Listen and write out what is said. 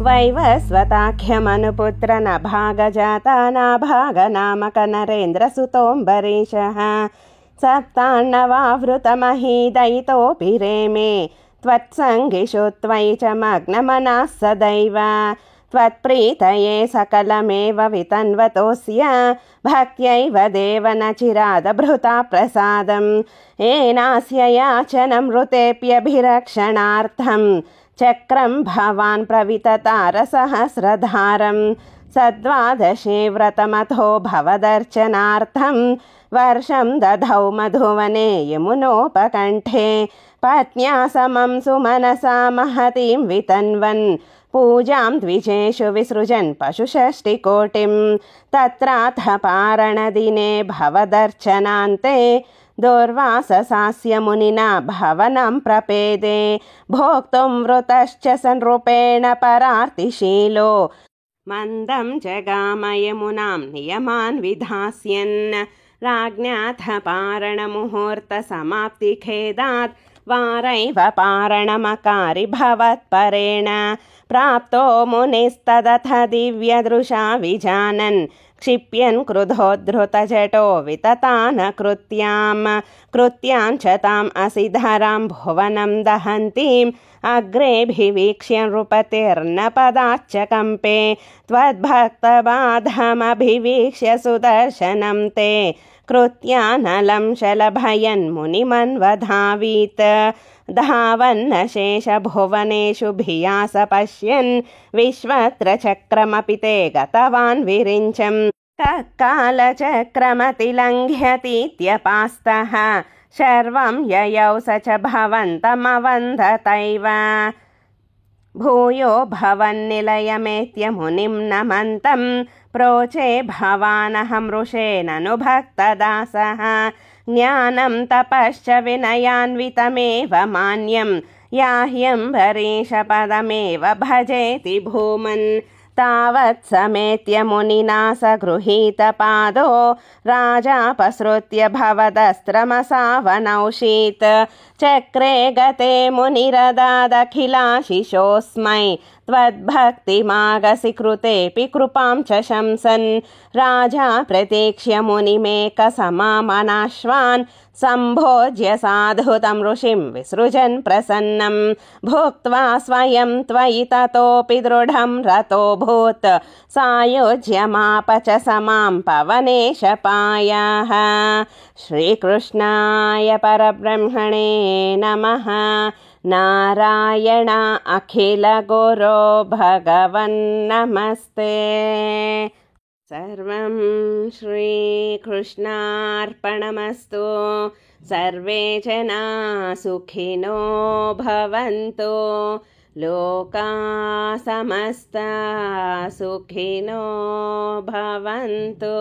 वैवस्वताख्यमनुपुत्र नभागजाता नाभागनामकनरेन्द्रसुतोऽम्बरीशः सप्तान्नवावृतमहीदयितोऽपि रेमे त्वत्सङ्गिषु त्वयि च मग्नमनाः सदैव त्वत्प्रीतये सकलमेव वितन्वतोऽस्य भक्त्यैव देव न चिरादभृता प्रसादम् येनास्य याचनं ऋतेऽप्यभिरक्षणार्थं चक्रं भवान् प्रविततारसहस्रधारं सद्वादशे व्रतमथो भवदर्चनार्थं वर्षं दधौ मधुवने यमुनोपकण्ठे पत्न्या समं सुमनसा महतीं वितन्वन् पूजां द्विजेषु विसृजन् पशुषष्टिकोटिं तत्राथ पारणदिने भवदर्चनान्ते दुर्वाससास्य मुनिना भवनं प्रपेदे भोक्तुं वृतश्च सनृपेण परार्तिशीलो मन्दं जगाम यमुनां नियमान् विधास्यन् राज्ञाथ पारणमुहूर्तसमाप्तिखेदात् वारैव पारणमकारि भवत्परेण प्राप्तो मुनिस्तदथ दिव्यदृशा विजानन् क्षिप्यन् क्रुधोद्धृतजटो विततान कृत्यां च ताम् असिधरां भुवनं दहन्तीम् अग्रेऽभिवीक्ष्य नृपतिर्नपदाच्च कम्पे त्वद्भक्तबाधमभिवीक्ष्य सुदर्शनं ते कृत्यानलं शलभयन्मुनिमन्वधावीत् धावन्नशेषभुवनेषु भियास पश्यन् विश्वत्र चक्रमपि ते गतवान् विरिञ्चम् कालचक्रमतिलङ्घ्यतीत्यपास्तः शर्वं ययौ स च भवन्तमवन्धतैव भूयो भवन्निलयमेत्य मुनिं नमन्तं प्रोचे भवानहमृषेणनुभक्तदासः ज्ञानं तपश्च विनयान्वितमेव मान्यं याह्यम्बरीशपदमेव भजेति भूमन् तावत् समेत्य मुनिना स गृहीतपादो राजापसृत्य भवदस्त्रमसावनौषीत् चक्रे गते मुनिरदादखिलाशिषोऽस्मै त्वद्भक्तिमागसि कृतेऽपि कृपां च शंसन् राजा प्रतीक्ष्य मुनिमेकसमामनाश्वान् सम्भोज्य साधुतं ऋषिं विसृजन् प्रसन्नं भुक्त्वा स्वयं त्वयि ततोऽपि दृढं रतोऽभूत् सायुज्यमाप च समां पवनेशपायाः। श्रीकृष्णाय परब्रह्मणे नमः। नारायण अखिलगुरो भगवन्नमस्ते। सर्वं श्रीकृष्णार्पणमस्तु। सर्वे जना सुखिनो भवन्तु। लोका समस्ता सुखिनो भवन्तु।